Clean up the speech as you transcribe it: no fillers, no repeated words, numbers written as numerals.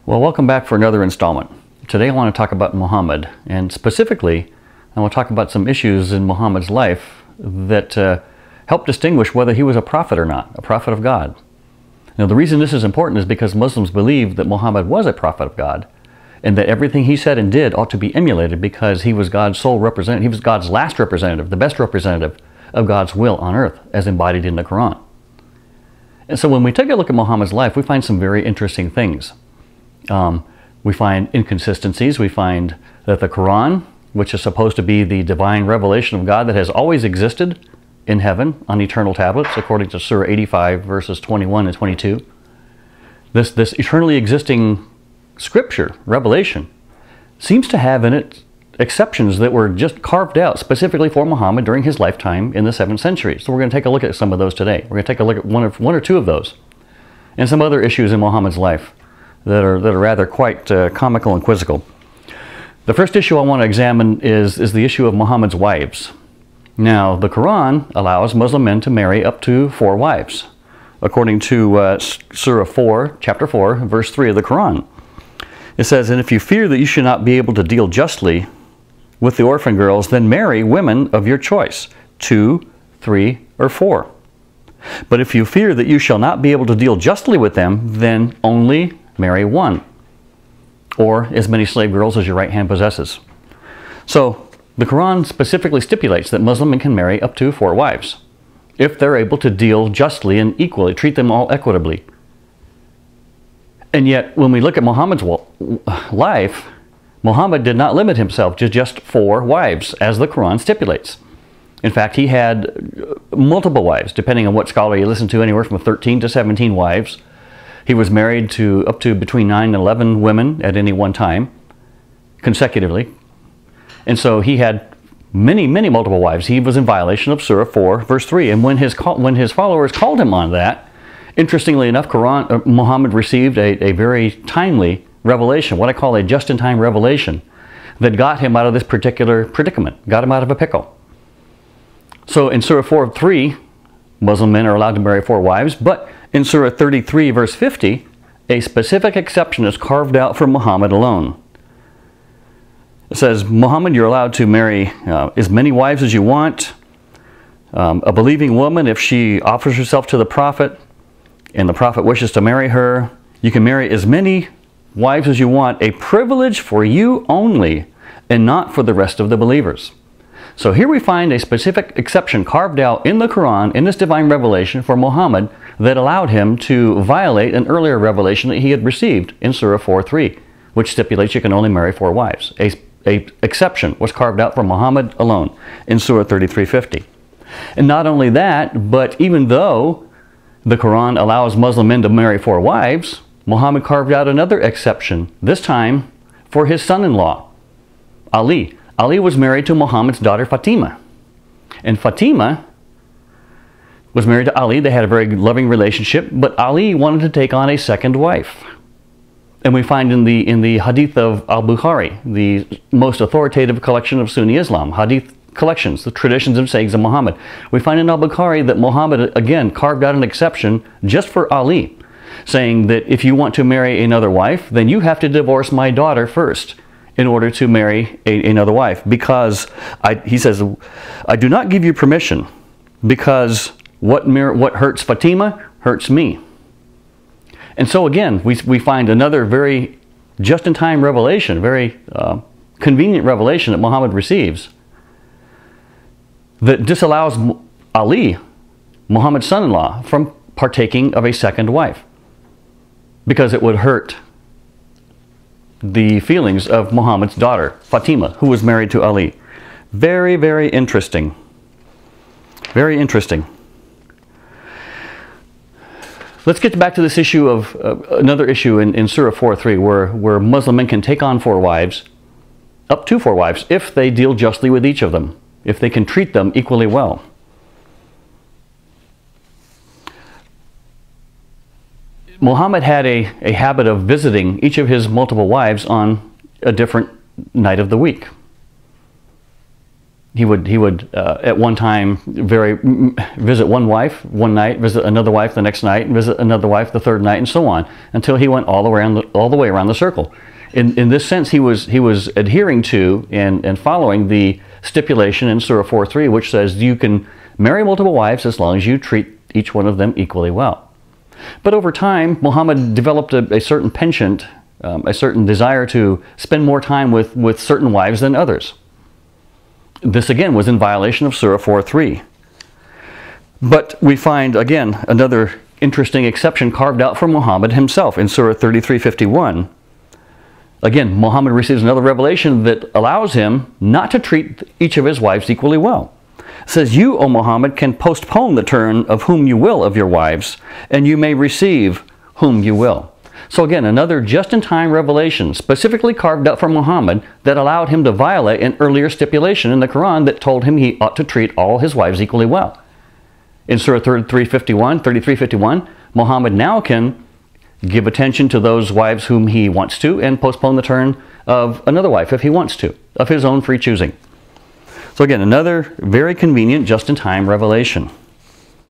Well, welcome back for another installment. Today I want to talk about Muhammad, and specifically I want to talk about some issues in Muhammad's life that help distinguish whether he was a prophet or not, a prophet of God. Now, the reason this is important is because Muslims believe that Muhammad was a prophet of God and that everything he said and did ought to be emulated because he was God's sole representative, he was God's last representative, the best representative of God's will on earth as embodied in the Quran. And so when we take a look at Muhammad's life, we find some very interesting things. We find inconsistencies. We find that the Quran, which is supposed to be the divine revelation of God that has always existed in heaven on eternal tablets, according to Surah 85, verses 21 and 22, this eternally existing scripture, revelation, seems to have in it exceptions that were just carved out specifically for Muhammad during his lifetime in the 7th century. So we're going to take a look at some of those today. We're going to take a look at one or two of those and some other issues in Muhammad's life that are rather quite comical and quizzical. The first issue I want to examine is the issue of Muhammad's wives. Now, the Quran allows Muslim men to marry up to 4 wives, according to Surah 4, chapter 4, verse 3 of the Quran. It says, "And if you fear that you should not be able to deal justly with the orphan girls, then marry women of your choice, 2, 3, or 4. But if you fear that you shall not be able to deal justly with them, then only marry 1, or as many slave girls as your right hand possesses." So the Quran specifically stipulates that Muslim men can marry up to 4 wives if they're able to deal justly and equally, treat them all equitably. And yet when we look at Muhammad's life, Muhammad did not limit himself to just 4 wives as the Quran stipulates. In fact, he had multiple wives, depending on what scholar you listen to, anywhere from 13 to 17 wives. He was married to up to between 9 and 11 women at any one time, consecutively. And so he had many multiple wives. He was in violation of Surah 4, verse 3. And when his followers called him on that, interestingly enough, Muhammad received a very timely revelation, what I call a just-in-time revelation, that got him out of this particular predicament, got him out of a pickle. So in Surah 4:3, Muslim men are allowed to marry 4 wives, but in Surah 33, verse 50, a specific exception is carved out for Muhammad alone. It says, "Muhammad, you're allowed to marry as many wives as you want. A believing woman, if she offers herself to the Prophet and the Prophet wishes to marry her, you can marry as many wives as you want, a privilege for you only and not for the rest of the believers." So here we find a specific exception carved out in the Quran, in this divine revelation for Muhammad, that allowed him to violate an earlier revelation that he had received in Surah 4:3, which stipulates you can only marry 4 wives. A exception was carved out for Muhammad alone in Surah 33:50. And not only that, but even though the Quran allows Muslim men to marry 4 wives, Muhammad carved out another exception, this time for his son-in-law, Ali. Ali was married to Muhammad's daughter Fatima. And Fatima was married to Ali. They had a very loving relationship, but Ali wanted to take on a second wife. And we find in the Hadith of al-Bukhari, the most authoritative collection of Sunni Islam, Hadith collections, the traditions and sayings of Muhammad, we find in al-Bukhari that Muhammad again carved out an exception just for Ali, saying that if you want to marry another wife, then you have to divorce my daughter first in order to marry another wife, because he says, "I do not give you permission because what hurts Fatima hurts me." And so again, we find another very just-in-time revelation, very convenient revelation that Muhammad receives that disallows Ali, Muhammad's son-in-law, from partaking of a second wife because it would hurt the feelings of Muhammad's daughter, Fatima, who was married to Ali. Very, very interesting. Very interesting. Let's get back to this issue of another issue in Surah 4:3, where Muslim men can take on 4 wives, up to 4 wives, if they deal justly with each of them, if they can treat them equally well. Muhammad had a habit of visiting each of his multiple wives on a different night of the week. He would at one time visit one wife one night, visit another wife the next night, and visit another wife the third night, and so on, until he went all the way around the circle. In this sense, he was adhering to and following the stipulation in Surah 4:3, which says you can marry multiple wives as long as you treat each one of them equally well. But over time, Muhammad developed a certain penchant, a certain desire to spend more time with certain wives than others. This again was in violation of Surah 4:3. But we find again another interesting exception carved out for Muhammad himself in Surah 33:51. Again, Muhammad receives another revelation that allows him not to treat each of his wives equally well. It says, "You, O Muhammad, can postpone the turn of whom you will of your wives, and you may receive whom you will." So again, another just-in-time revelation specifically carved out for Muhammad that allowed him to violate an earlier stipulation in the Quran that told him he ought to treat all his wives equally well. In Surah 33:51, Muhammad now can give attention to those wives whom he wants to and postpone the turn of another wife if he wants to, of his own free choosing. So again, another very convenient just-in-time revelation.